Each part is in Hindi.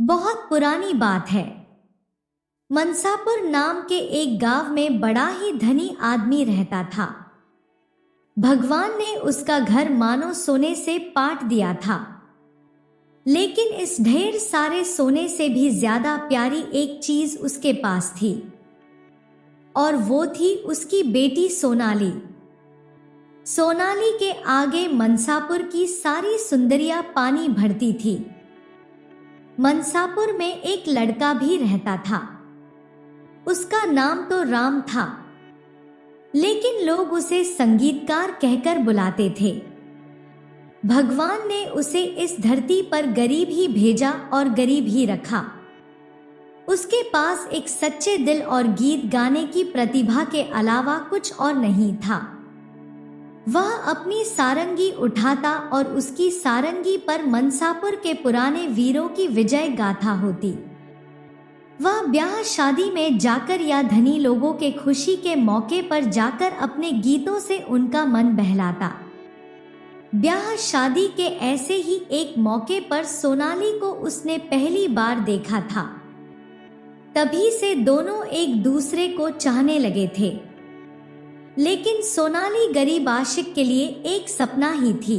बहुत पुरानी बात है। मनसापुर नाम के एक गांव में बड़ा ही धनी आदमी रहता था। भगवान ने उसका घर मानो सोने से पाट दिया था, लेकिन इस ढेर सारे सोने से भी ज्यादा प्यारी एक चीज उसके पास थी, और वो थी उसकी बेटी सोनाली। सोनाली के आगे मनसापुर की सारी सुंदरियां पानी भरती थी। मनसापुर में एक लड़का भी रहता था। उसका नाम तो राम था, लेकिन लोग उसे संगीतकार कहकर बुलाते थे। भगवान ने उसे इस धरती पर गरीब ही भेजा और गरीब ही रखा। उसके पास एक सच्चे दिल और गीत गाने की प्रतिभा के अलावा कुछ और नहीं था। वह अपनी सारंगी उठाता और उसकी सारंगी पर मनसापुर के पुराने वीरों की विजय गाथा होती। वह ब्याह शादी में जाकर या धनी लोगों के खुशी के मौके पर जाकर अपने गीतों से उनका मन बहलाता। ब्याह शादी के ऐसे ही एक मौके पर सोनाली को उसने पहली बार देखा था। तभी से दोनों एक दूसरे को चाहने लगे थे, लेकिन सोनाली गरीब आशिक के लिए एक सपना ही थी।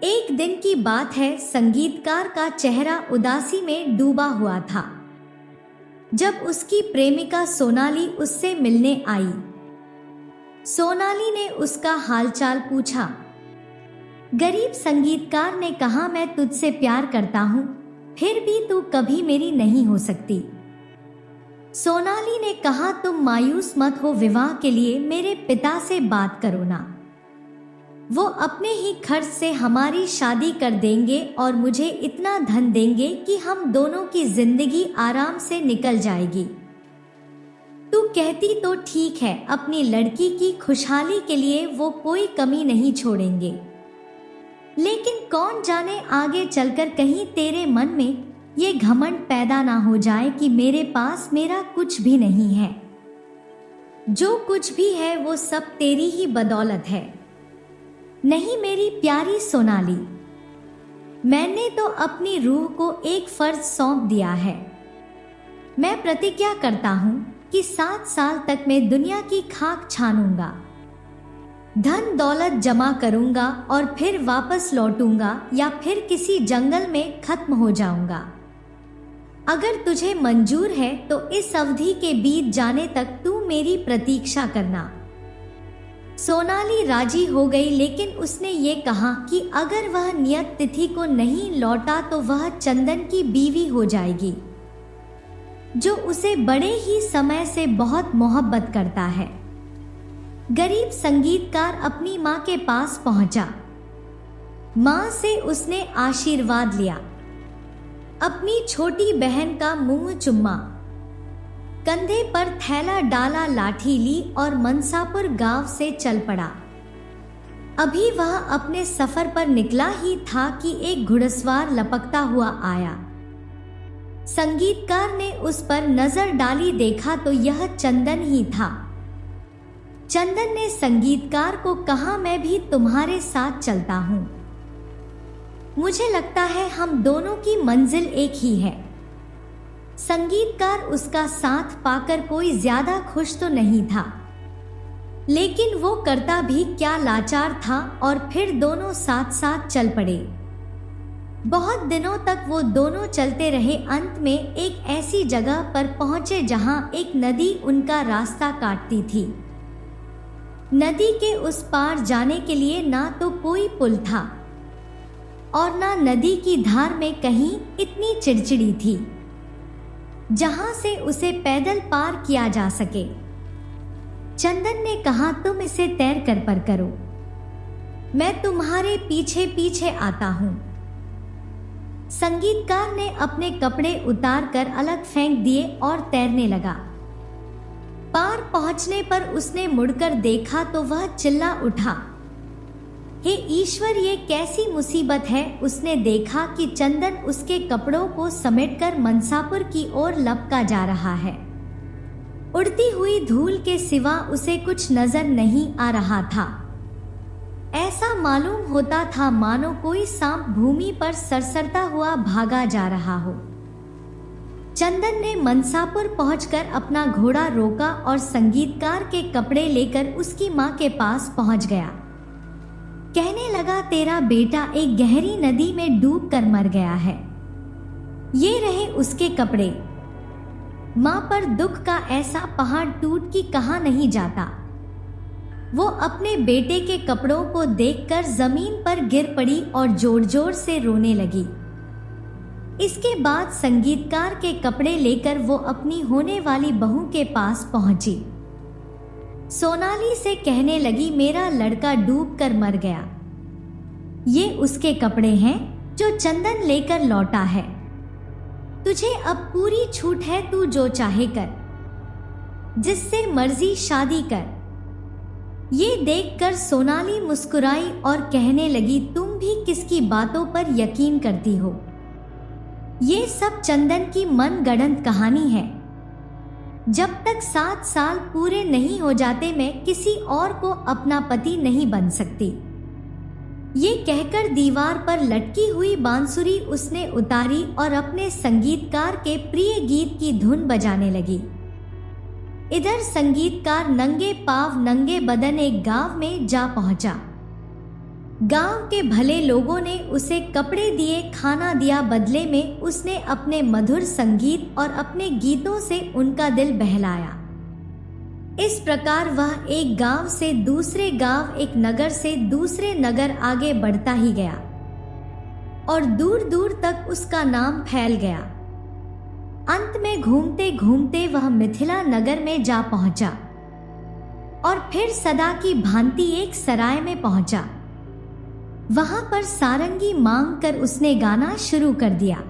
एक दिन की बात है, संगीतकार का चेहरा उदासी में डूबा हुआ था जब उसकी प्रेमिका सोनाली उससे मिलने आई। सोनाली ने उसका हालचाल पूछा। गरीब संगीतकार ने कहा, मैं तुझसे प्यार करता हूं, फिर भी तू कभी मेरी नहीं हो सकती। सोनाली ने कहा, तुम मायूस मत हो, विवाह के लिए मेरे पिता से बात करो ना। वो अपने ही खर्च से हमारी शादी कर देंगे और मुझे इतना धन देंगे कि हम दोनों की जिंदगी आराम से निकल जाएगी। तू कहती तो ठीक है, अपनी लड़की की खुशहाली के लिए वो कोई कमी नहीं छोड़ेंगे, लेकिन कौन जाने आगे चलकर कहीं तेरे मन में ये घमंड पैदा ना हो जाए कि मेरे पास मेरा कुछ भी नहीं है। जो कुछ भी है वो सब तेरी ही बदौलत है। नहीं मेरी प्यारी सोनाली, मैंने तो अपनी रूह को एक फर्ज सौंप दिया है। मैं प्रतिज्ञा करता हूं कि 7 साल तक मैं दुनिया की खाक छानूंगा, धन दौलत जमा करूंगा और फिर वापस लौटूंगा या फिर किसी जंगल में खत्म हो जाऊंगा। अगर तुझे मंजूर है तो इस अवधि के बीत जाने तक तू मेरी प्रतीक्षा करना। सोनाली राजी हो गई, लेकिन उसने ये कहा कि अगर वह नियत तिथि को नहीं लौटा तो वह चंदन की बीवी हो जाएगी, जो उसे बड़े ही समय से बहुत मोहब्बत करता है। गरीब संगीतकार अपनी माँ के पास पहुंचा। माँ से उसने आशीर्वाद लिया, अपनी छोटी बहन का मुंह चुम्मा, कंधे पर थैला डाला, लाठी ली और मनसापुर गांव से चल पड़ा। अभी वह अपने सफर पर निकला ही था कि एक घुड़सवार लपकता हुआ आया। संगीतकार ने उस पर नजर डाली, देखा तो यह चंदन ही था। चंदन ने संगीतकार को कहा, मैं भी तुम्हारे साथ चलता हूं, मुझे लगता है हम दोनों की मंजिल एक ही है। संगीतकार उसका साथ पाकर कोई ज्यादा खुश तो नहीं था, लेकिन वो करता भी क्या लाचार था, और फिर दोनों साथ साथ चल पड़े। बहुत दिनों तक वो दोनों चलते रहे। अंत में एक ऐसी जगह पर पहुंचे जहां एक नदी उनका रास्ता काटती थी। नदी के उस पार जाने के लिए ना तो कोई पुल था और ना नदी की धार में कहीं इतनी चिड़चिड़ी थी जहां से उसे पैदल पार किया जा सके। चंदन ने कहा, तुम इसे तैर कर पर करो, मैं तुम्हारे पीछे पीछे आता हूं। संगीतकार ने अपने कपड़े उतार कर अलग फेंक दिए और तैरने लगा। पार पहुंचने पर उसने मुड़कर देखा तो वह चिल्ला उठा, हे ईश्वर, ये कैसी मुसीबत है। उसने देखा कि चंदन उसके कपड़ों को समेटकर मनसापुर की ओर लपका जा रहा है। उड़ती हुई धूल के सिवा उसे कुछ नजर नहीं आ रहा था। ऐसा मालूम होता था मानो कोई सांप भूमि पर सरसरता हुआ भागा जा रहा हो। चंदन ने मनसापुर पहुंचकर अपना घोड़ा रोका और संगीतकार के कपड़े लेकर उसकी मां के पास पहुंच गया। कहने लगा, तेरा बेटा एक गहरी नदी में डूब कर मर गया है। ये रहे उसके कपड़े। मां पर दुख का ऐसा पहाड़ टूट कि कहा नहीं जाता। वो अपने बेटे के कपड़ों को देखकर जमीन पर गिर पड़ी और जोर जोर से रोने लगी। इसके बाद संगीतकार के कपड़े लेकर वो अपनी होने वाली बहू के पास पहुंची। सोनाली से कहने लगी, मेरा लड़का डूब कर मर गया। ये उसके कपड़े हैं जो चंदन लेकर लौटा है। तुझे अब पूरी छूट है, तू जो चाहे कर, जिससे मर्जी शादी कर। ये देखकर सोनाली मुस्कुराई और कहने लगी, तुम भी किसकी बातों पर यकीन करती हो? ये सब चंदन की मनगढ़ंत कहानी है। जब तक 7 साल पूरे नहीं हो जाते मैं किसी और को अपना पति नहीं बन सकती। ये कहकर दीवार पर लटकी हुई बांसुरी उसने उतारी और अपने संगीतकार के प्रिय गीत की धुन बजाने लगी। इधर संगीतकार नंगे पांव नंगे बदन एक गांव में जा पहुंचा। गांव के भले लोगों ने उसे कपड़े दिए, खाना दिया, बदले में उसने अपने मधुर संगीत और अपने गीतों से उनका दिल बहलाया। इस प्रकार वह एक गांव से दूसरे गांव, एक नगर से दूसरे नगर आगे बढ़ता ही गया और दूर दूर तक उसका नाम फैल गया। अंत में घूमते घूमते वह मिथिला नगर में जा पहुंचा और फिर सदा की भांति एक सराय में पहुंचा। वहां पर सारंगी मांग कर उसने गाना शुरू कर दिया।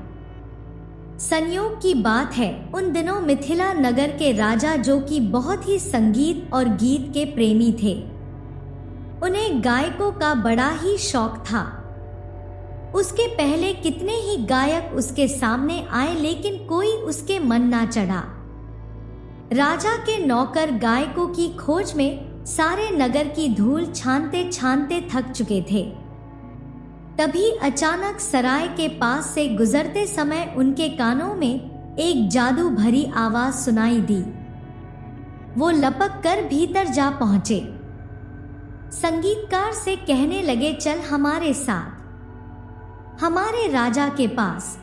संयोग की बात है, उन दिनों मिथिला नगर के राजा, जो कि बहुत ही संगीत और गीत के प्रेमी थे, उन्हें गायकों का बड़ा ही शौक था। उसके पहले कितने ही गायक उसके सामने आए, लेकिन कोई उसके मन ना चढ़ा। राजा के नौकर गायकों की खोज में सारे नगर की धूल छानते छानते थक चुके थे। तभी अचानक सराय के पास से गुजरते समय उनके कानों में एक जादू भरी आवाज सुनाई दी। वो लपक कर भीतर जा पहुंचे। संगीतकार से कहने लगे, चल हमारे साथ, हमारे राजा के पास,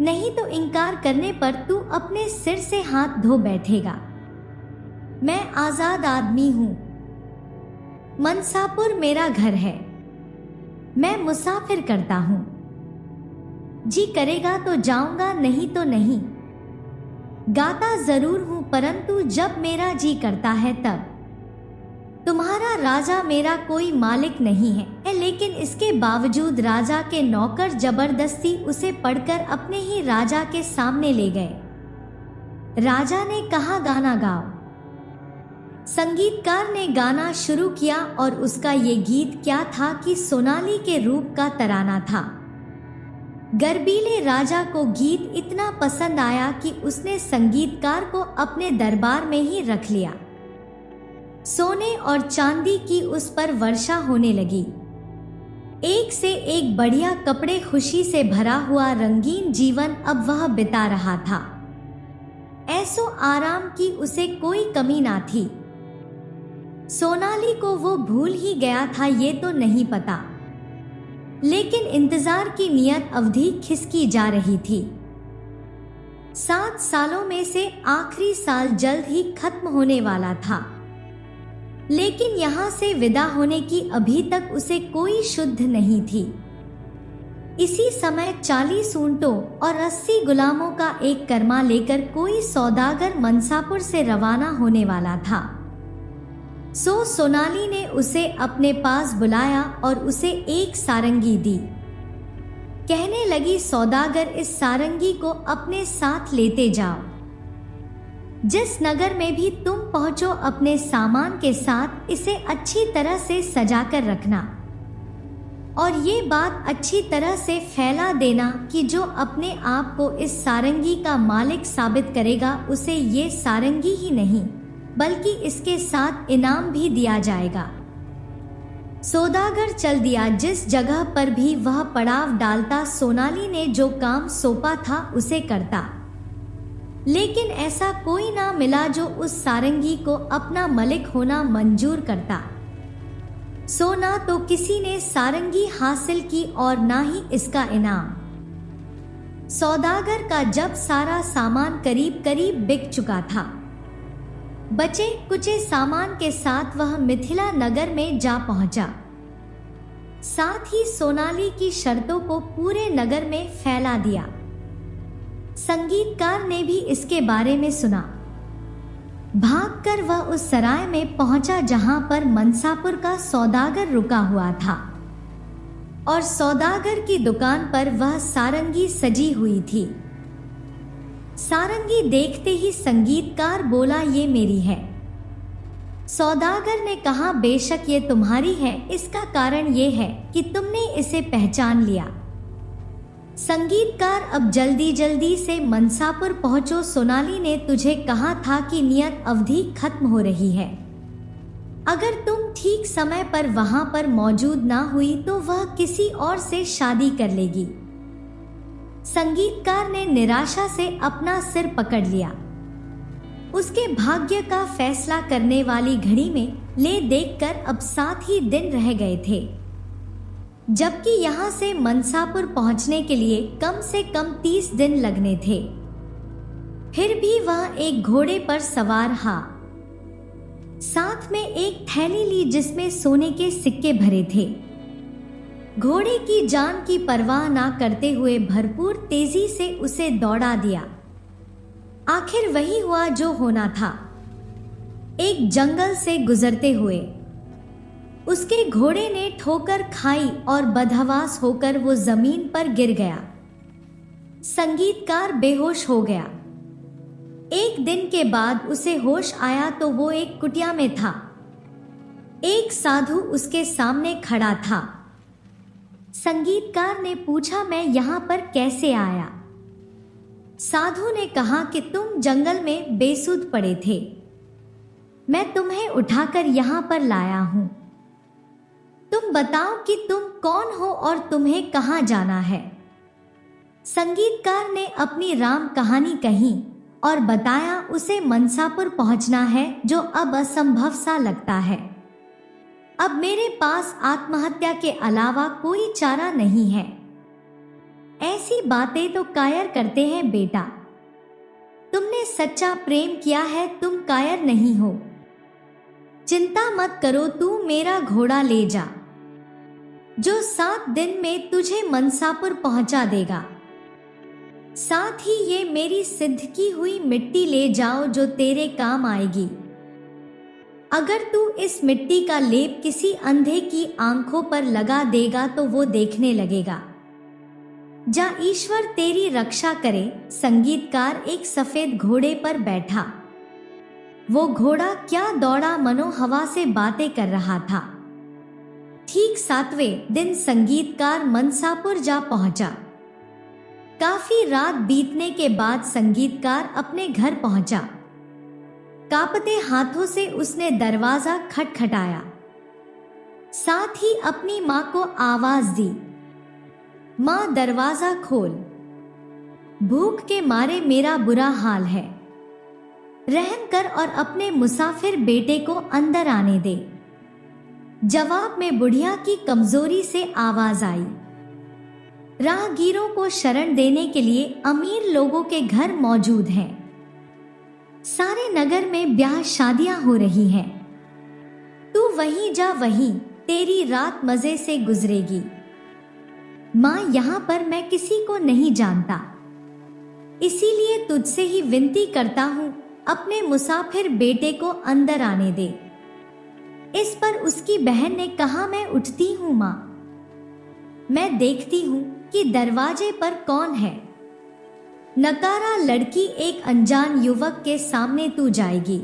नहीं तो इनकार करने पर तू अपने सिर से हाथ धो बैठेगा। मैं आजाद आदमी हूं। मनसापुर मेरा घर है। मैं मुसाफिर करता हूं। जी करेगा तो जाऊंगा, नहीं तो नहीं। गाता जरूर हूं, परंतु जब मेरा जी करता है तब। तुम्हारा राजा मेरा कोई मालिक नहीं है, लेकिन इसके बावजूद राजा के नौकर जबरदस्ती उसे पढ़कर अपने ही राजा के सामने ले गए। राजा ने कहा, गाना गाओ। संगीतकार ने गाना शुरू किया और उसका ये गीत क्या था कि सोनाली के रूप का तराना था। गर्बीले राजा को गीत इतना पसंद आया कि उसने संगीतकार को अपने दरबार में ही रख लिया। सोने और चांदी की उस पर वर्षा होने लगी। एक से एक बढ़िया कपड़े, खुशी से भरा हुआ रंगीन जीवन अब वह बिता रहा था। ऐसो आराम की उसे कोई कमी ना थी। सोनाली को वो भूल ही गया था ये तो नहीं पता, लेकिन इंतजार की नियत अवधि खिसकी जा रही थी। 7 सालों में से आखिरी साल जल्द ही खत्म होने वाला था, लेकिन यहाँ से विदा होने की अभी तक उसे कोई शुद्ध नहीं थी। इसी समय 40 ऊंटों और 80 गुलामों का एक कर्मा लेकर कोई सौदागर मनसापुर से रवाना होने वाला था। सो सोनाली ने उसे अपने पास बुलाया और उसे एक सारंगी दी। कहने लगी, सौदागर, इस सारंगी को अपने साथ लेते जाओ। जिस नगर में भी तुम पहुंचो अपने सामान के साथ इसे अच्छी तरह से सजा कर रखना, और ये बात अच्छी तरह से फैला देना कि जो अपने आप को इस सारंगी का मालिक साबित करेगा उसे ये सारंगी ही नहीं बल्कि इसके साथ इनाम भी दिया जाएगा। सौदागर चल दिया। जिस जगह पर भी वह पड़ाव डालता, सोनाली ने जो काम सौंपा था उसे करता, लेकिन ऐसा कोई ना मिला जो उस सारंगी को अपना मलिक होना मंजूर करता। सो ना तो किसी ने सारंगी हासिल की और ना ही इसका इनाम। सौदागर का जब सारा सामान करीब करीब बिक चुका था, बचे कुचे सामान के साथ वह मिथिला नगर में जा पहुंचा। साथ ही सोनाली की शर्तों को पूरे नगर में फैला दिया। संगीतकार ने भी इसके बारे में सुना। भागकर वह उस सराय में पहुंचा जहां पर मनसापुर का सौदागर रुका हुआ था, और सौदागर की दुकान पर वह सारंगी सजी हुई थी। सारंगी देखते ही संगीतकार बोला, ये मेरी है। सौदागर ने कहा, बेशक ये तुम्हारी है, इसका कारण ये है कि तुमने इसे पहचान लिया। संगीतकार, अब जल्दी जल्दी से मनसापुर पहुंचो, सोनाली ने तुझे कहा था कि नियत अवधि खत्म हो रही है। अगर तुम ठीक समय पर वहां पर मौजूद ना हुई तो वह किसी और से शादी कर लेगी। संगीतकार ने निराशा से अपना सिर पकड़ लिया। उसके भाग्य का फैसला करने वाली घड़ी में ले देखकर अब 7 ही दिन रह गए थे, जबकि यहां से मनसापुर पहुंचने के लिए कम से कम 30 दिन लगने थे। फिर भी वह एक घोड़े पर सवार हा, साथ में एक थैली ली जिसमें सोने के सिक्के भरे थे। घोड़े की जान की परवाह ना करते हुए भरपूर तेजी से उसे दौड़ा दिया। आखिर वही हुआ जो होना था। एक जंगल से गुजरते हुए उसके घोड़े ने ठोकर खाई और बदहवास होकर वो जमीन पर गिर गया। संगीतकार बेहोश हो गया। एक दिन के बाद उसे होश आया तो वो एक कुटिया में था। एक साधु उसके सामने खड़ा था। संगीतकार ने पूछा, मैं यहां पर कैसे आया? साधु ने कहा कि तुम जंगल में बेसुध पड़े थे, मैं तुम्हें उठाकर यहां पर लाया हूं। तुम बताओ कि तुम कौन हो और तुम्हें कहां जाना है। संगीतकार ने अपनी राम कहानी कही और बताया उसे मनसापुर पहुंचना है, जो अब असंभव सा लगता है। अब मेरे पास आत्महत्या के अलावा कोई चारा नहीं है। ऐसी बातें तो कायर करते हैं बेटा। तुमने सच्चा प्रेम किया है, तुम कायर नहीं हो। चिंता मत करो, तू मेरा घोड़ा ले जा, जो 7 दिन में तुझे मनसापुर पहुंचा देगा। साथ ही ये मेरी सिद्ध की हुई मिट्टी ले जाओ जो तेरे काम आएगी। अगर तू इस मिट्टी का लेप किसी अंधे की आंखों पर लगा देगा तो वो देखने लगेगा। जा, ईश्वर तेरी रक्षा करे। संगीतकार एक सफेद घोड़े पर बैठा। वो घोड़ा क्या दौड़ा, मनो हवा से बातें कर रहा था। ठीक 7वें दिन संगीतकार मनसापुर जा पहुंचा। काफी रात बीतने के बाद संगीतकार अपने घर पहुंचा। कांपते हाथों से उसने दरवाजा खटखटाया, साथ ही अपनी मां को आवाज दी, मां दरवाजा खोल, भूख के मारे मेरा बुरा हाल है, रहम कर और अपने मुसाफिर बेटे को अंदर आने दे। जवाब में बुढ़िया की कमजोरी से आवाज आई, राहगीरों को शरण देने के लिए अमीर लोगों के घर मौजूद हैं। सारे नगर में ब्याह शादियां हो रही हैं। तू वहीं जा, वहीं तेरी रात मजे से गुजरेगी। मां, यहां पर मैं किसी को नहीं जानता, इसीलिए तुझसे ही विनती करता हूं, अपने मुसाफिर बेटे को अंदर आने दे। इस पर उसकी बहन ने कहा, मैं उठती हूं मां, मैं देखती हूं कि दरवाजे पर कौन है। नकारा लड़की एक अनजान युवक के सामने तू जाएगी,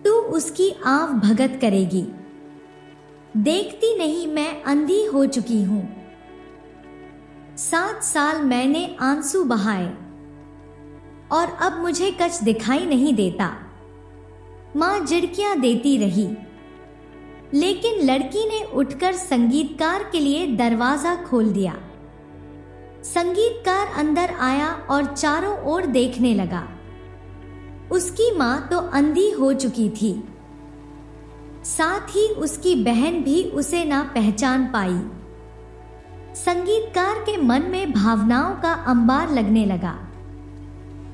तू उसकी आव भगत करेगी। देखती नहीं मैं अंधी हो चुकी हूं। 7 साल मैंने आंसू बहाए और अब मुझे कुछ दिखाई नहीं देता। मां झिड़कियां देती रही। लेकिन लड़की ने उठकर संगीतकार के लिए दरवाजा खोल दिया। संगीतकार अंदर आया और चारों ओर देखने लगा। उसकी मां तो अंधी हो चुकी थी, साथ ही उसकी बहन भी उसे ना पहचान पाई। संगीतकार के मन में भावनाओं का अंबार लगने लगा।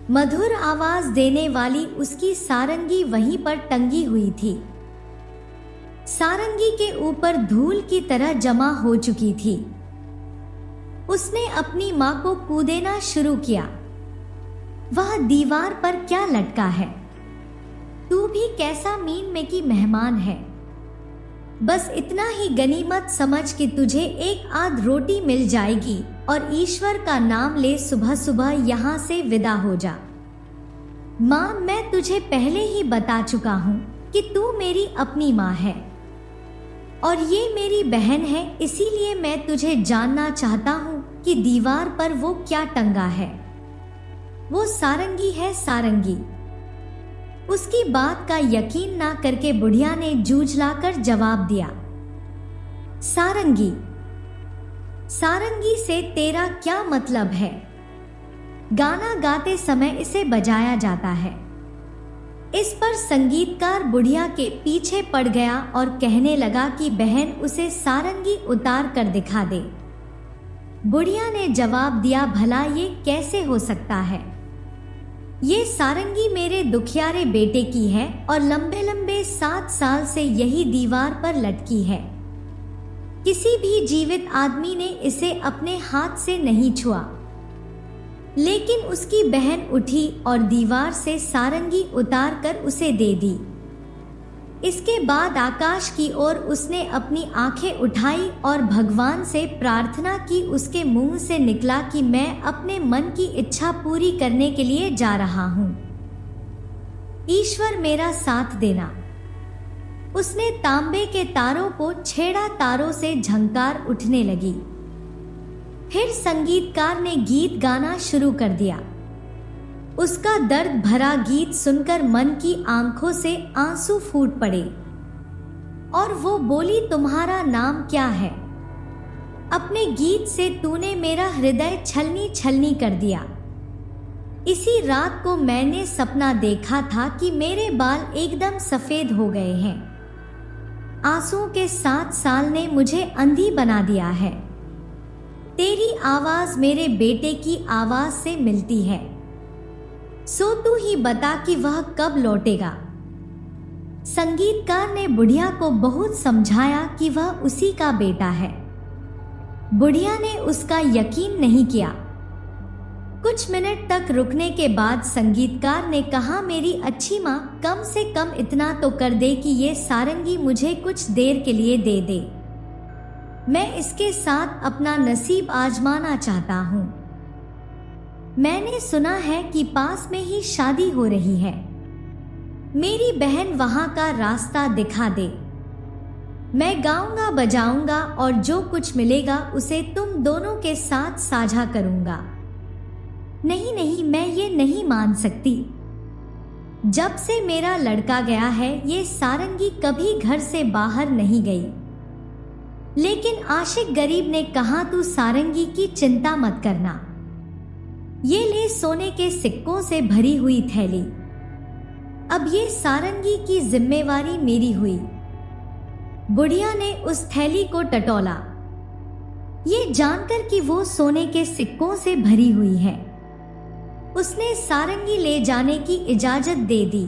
मधुर आवाज देने वाली उसकी सारंगी वहीं पर टंगी हुई थी। सारंगी के ऊपर धूल की तरह जमा हो चुकी थी। उसने अपनी मां को कूदेना शुरू किया। वह दीवार पर क्या लटका है? तू भी कैसा मीन में की मेहमान है। बस इतना ही गनीमत समझ कि तुझे एक आध रोटी मिल जाएगी और ईश्वर का नाम ले सुबह सुबह यहाँ से विदा हो जा। माँ, मैं तुझे पहले ही बता चुका हूँ कि तू मेरी अपनी माँ है और ये मेरी बहन है, इसीलिए मैं तुझे जानना चाहता हूँ कि दीवार पर वो क्या टंगा है। वो सारंगी है, सारंगी। उसकी बात का यकीन ना करके बुढ़िया ने जूझलाकर जवाब दिया, सारंगी? सारंगी से तेरा क्या मतलब है? गाना गाते समय इसे बजाया जाता है। इस पर संगीतकार बुढ़िया के पीछे पड़ गया और कहने लगा कि बहन, उसे सारंगी उतार कर दिखा दे। बुढ़िया ने जवाब दिया, भला ये कैसे हो सकता है? ये सारंगी मेरे दुखियारे बेटे की है और लंबे लंबे 7 साल से यही दीवार पर लटकी है। किसी भी जीवित आदमी ने इसे अपने हाथ से नहीं छुआ। लेकिन उसकी बहन उठी और दीवार से सारंगी उतार कर उसे दे दी। इसके बाद आकाश की ओर उसने अपनी आंखें उठाई और भगवान से प्रार्थना की। उसके मुंह से निकला कि मैं अपने मन की इच्छा पूरी करने के लिए जा रहा हूं। ईश्वर मेरा साथ देना। उसने तांबे के तारों को छेड़ा, तारों से झंकार उठने लगी। फिर संगीतकार ने गीत गाना शुरू कर दिया। उसका दर्द भरा गीत सुनकर मन की आंखों से आंसू फूट पड़े और वो बोली, तुम्हारा नाम क्या है? अपने गीत से तूने मेरा हृदय छलनी छलनी कर दिया। इसी रात को मैंने सपना देखा था कि मेरे बाल एकदम सफेद हो गए हैं। आंसुओं के 7 साल ने मुझे अंधी बना दिया है। तेरी आवाज मेरे बेटे की आवाज से मिलती है। सो तू ही बता कि वह कब लौटेगा। संगीतकार ने बुढ़िया को बहुत समझाया कि वह उसी का बेटा है। बुढ़िया ने उसका यकीन नहीं किया। कुछ मिनट तक रुकने के बाद संगीतकार ने कहा, मेरी अच्छी माँ, कम से कम इतना तो कर दे कि ये सारंगी मुझे कुछ देर के लिए दे दे। मैं इसके साथ अपना नसीब आजमाना चाहता हूँ। मैंने सुना है कि पास में ही शादी हो रही है। मेरी बहन वहां का रास्ता दिखा दे। मैं गाऊंगा बजाऊंगा और जो कुछ मिलेगा उसे तुम दोनों के साथ साझा करूंगा। नहीं नहीं, मैं ये नहीं मान सकती। जब से मेरा लड़का गया है ये सारंगी कभी घर से बाहर नहीं गई। लेकिन आशिक गरीब ने कहा, तू सारंगी की चिंता मत करना। ये ले सोने के सिक्कों से भरी हुई थैली। अब ये सारंगी की जिम्मेवारी मेरी हुई। बुढ़िया ने उस थैली को टटोला, ये जानकर कि वो सोने के सिक्कों से भरी हुई है। उसने सारंगी ले जाने की इजाजत दे दी।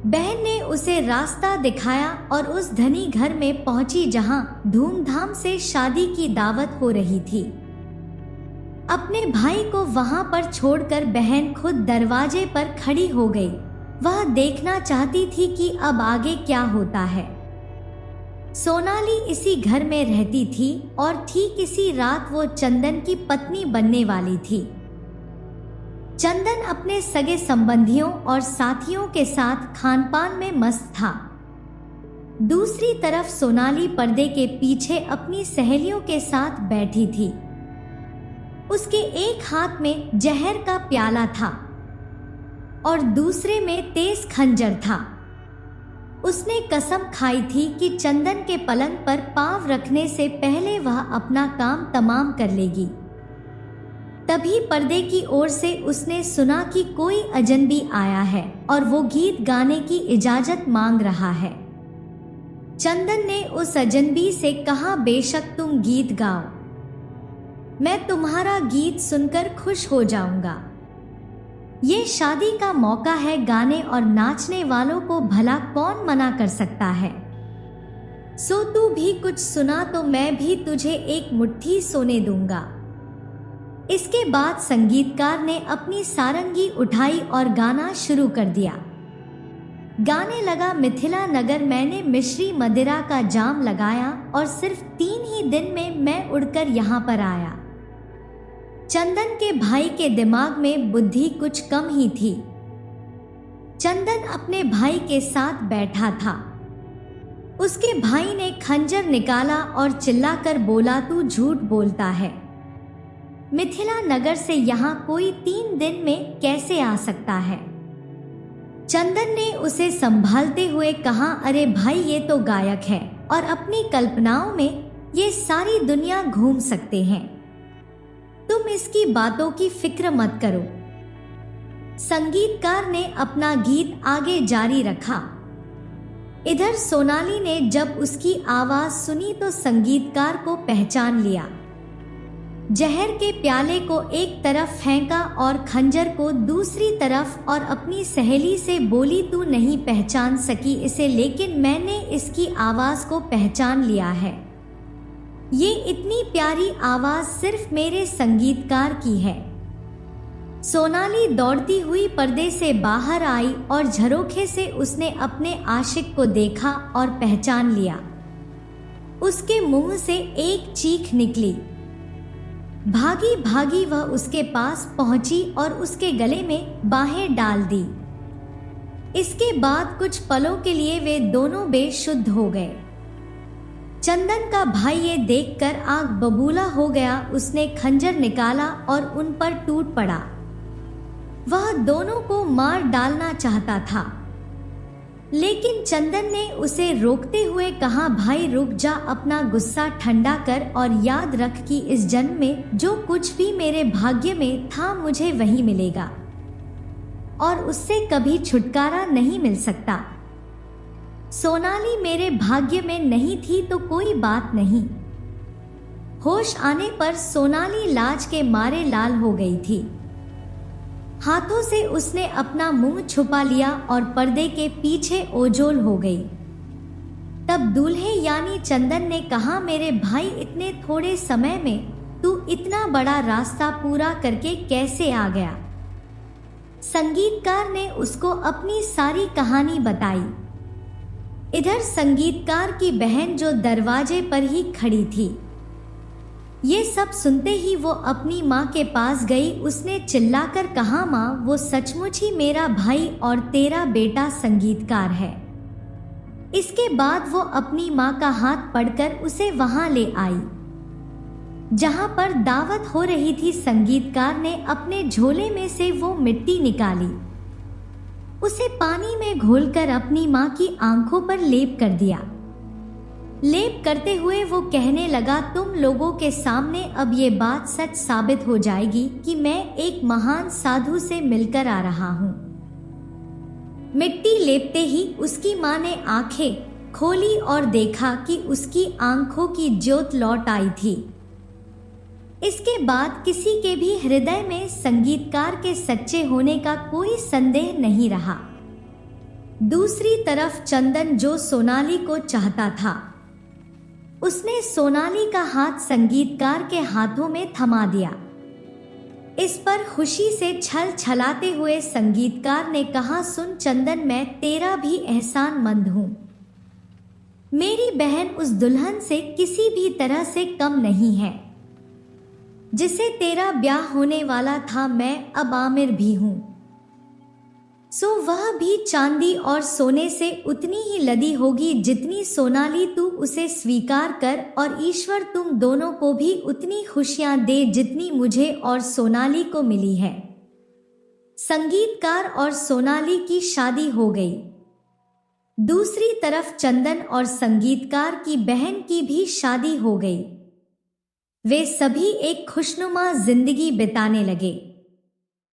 बहन ने उसे रास्ता दिखाया और उस धनी घर में पहुंची जहां धूमधाम से शादी की दावत हो रही थी। अपने भाई को वहां पर छोड़कर बहन खुद दरवाजे पर खड़ी हो गई। वह देखना चाहती थी कि अब आगे क्या होता है। सोनाली इसी घर में रहती थी और ठीक इसी रात वो चंदन की पत्नी बनने वाली थी। चंदन अपने सगे संबंधियों और साथियों के साथ खानपान में मस्त था। दूसरी तरफ सोनाली पर्दे के पीछे अपनी सहेलियों के साथ बैठी थी। उसके एक हाथ में जहर का प्याला था और दूसरे में तेज खंजर था। उसने कसम खाई थी कि चंदन के पलंग पर पाँव रखने से पहले वह अपना काम तमाम कर लेगी। तभी पर्दे की ओर से उसने सुना कि कोई अजनबी आया है और वो गीत गाने की इजाजत मांग रहा है। चंदन ने उस अजनबी से कहा, बेशक तुम गीत गाओ, मैं तुम्हारा गीत सुनकर खुश हो जाऊंगा। ये शादी का मौका है, गाने और नाचने वालों को भला कौन मना कर सकता है। सो तू भी कुछ सुना तो मैं भी तुझे एक मुट्ठी सोने दूंगा। इसके बाद संगीतकार ने अपनी सारंगी उठाई और गाना शुरू कर दिया। गाने लगा, मिथिला नगर मैंने मिश्री मदिरा का जाम लगाया और सिर्फ 3 ही दिन में मैं उड़कर यहाँ पर आया। चंदन के भाई के दिमाग में बुद्धि कुछ कम ही थी। चंदन अपने भाई के साथ बैठा था। उसके भाई ने खंजर निकाला और चिल्लाकर बोला, तू झूठ बोलता है। मिथिला नगर से यहाँ कोई 3 दिन में कैसे आ सकता है। चंदन ने उसे संभालते हुए कहा, अरे भाई ये तो गायक है और अपनी कल्पनाओं में ये सारी दुनिया घूम सकते हैं, तुम इसकी बातों की फिक्र मत करो। संगीतकार ने अपना गीत आगे जारी रखा। इधर सोनाली ने जब उसकी आवाज सुनी तो संगीतकार को पहचान लिया। जहर के प्याले को एक तरफ फेंका और खंजर को दूसरी तरफ और अपनी सहेली से बोली, तू नहीं पहचान सकी इसे, लेकिन मैंने इसकी आवाज को पहचान लिया है। ये इतनी प्यारी आवाज सिर्फ मेरे संगीतकार की है। सोनाली दौड़ती हुई पर्दे से बाहर आई और झरोखे से उसने अपने आशिक को देखा और पहचान लिया। उसके मुंह से एक चीख निकली। भागी भागी वह उसके पास पहुंची और उसके गले में बाहें डाल दी। इसके बाद कुछ पलों के लिए वे दोनों बेशुद्ध हो गए। चंदन का भाई ये देखकर आग बबूला हो गया। उसने खंजर निकाला और उन पर टूट पड़ा। वह दोनों को मार डालना चाहता था, लेकिन चंदन ने उसे रोकते हुए कहा, भाई रुक जा, अपना गुस्सा ठंडा कर और याद रख कि इस जन्म में जो कुछ भी मेरे भाग्य में था मुझे वही मिलेगा और उससे कभी छुटकारा नहीं मिल सकता। सोनाली मेरे भाग्य में नहीं थी तो कोई बात नहीं। होश आने पर सोनाली लाज के मारे लाल हो गई थी। हाथों से उसने अपना मुंह छुपा लिया और पर्दे के पीछे ओझोल हो गई। तब दूल्हे यानी चंदन ने कहा, मेरे भाई इतने थोड़े समय में तू इतना बड़ा रास्ता पूरा करके कैसे आ गया। संगीतकार ने उसको अपनी सारी कहानी बताई। इधर संगीतकार की बहन जो दरवाजे पर ही खड़ी थी, ये सब सुनते ही वो अपनी माँ के पास गई। उसने चिल्लाकर कहा, माँ वो सचमुच ही मेरा भाई और तेरा बेटा संगीतकार है। इसके बाद वो अपनी माँ का हाथ पकड़कर उसे वहां ले आई जहां पर दावत हो रही थी। संगीतकार ने अपने झोले में से वो मिट्टी निकाली, उसे पानी में घोलकर अपनी माँ की आंखों पर लेप कर दिया। लेप करते हुए वो कहने लगा, तुम लोगों के सामने अब ये बात सच साबित हो जाएगी कि मैं एक महान साधु से मिलकर आ रहा हूँ। मिट्टी लेपते ही उसकी माँ ने आंखें खोली और देखा कि उसकी आंखों की ज्योत लौट आई थी। इसके बाद किसी के भी हृदय में संगीतकार के सच्चे होने का कोई संदेह नहीं रहा। दूसरी तरफ चंदन जो सोनाली को चाहता था, उसने सोनाली का हाथ संगीतकार के हाथों में थमा दिया। इस पर खुशी से छल छलाते हुए संगीतकार ने कहा, सुन चंदन, मैं तेरा भी एहसानमंद हूँ। मेरी बहन उस दुल्हन से किसी भी तरह से कम नहीं है जिसे तेरा ब्याह होने वाला था। मैं अब आमिर भी हूँ, सो वह भी चांदी और सोने से उतनी ही लदी होगी जितनी सोनाली। तू उसे स्वीकार कर और ईश्वर तुम दोनों को भी उतनी खुशियां दे जितनी मुझे और सोनाली को मिली है। संगीतकार और सोनाली की शादी हो गई। दूसरी तरफ चंदन और संगीतकार की बहन की भी शादी हो गई। वे सभी एक खुशनुमा जिंदगी बिताने लगे।